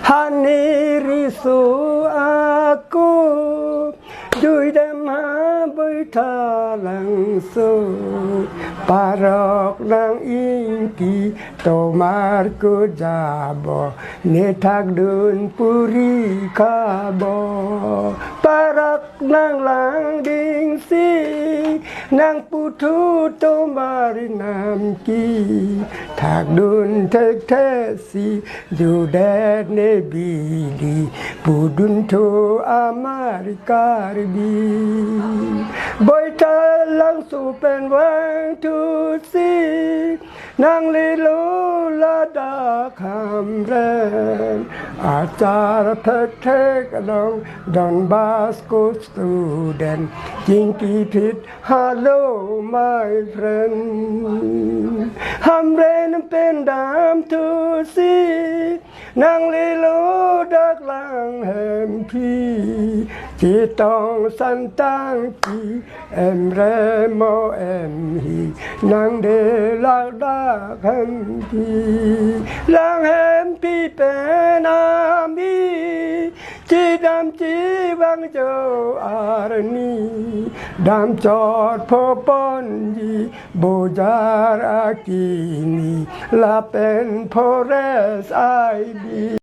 Hanirisu aku Dui berita langsung Parok nang ingki Tomar ku jabo Netak dun puri kabo Parak nang langding si Nang putu tomari namki Tak dun tek tesi Judet ne bili Budun to Amerikari Boy ta langsungเป็นวันทุสีนางลีลูละดาคำแรงอาจารย์เทกดองดอนบาสโกสตูเดนจิงกีพิษฮัลโหล my friend คำแรงเป็นดามทุสีนางลีลูดักลังแห่งพี่ที่ต้องสันตังกีเอ็มเรโมเอ็มฮีนางเดลักดาคันพีลังแห่งพี่เป็นอามีจีดำจีวังเจ้าอารณีดำจอดพอปอนยีบูจารากีนีลาเป็นพอเรสไอบี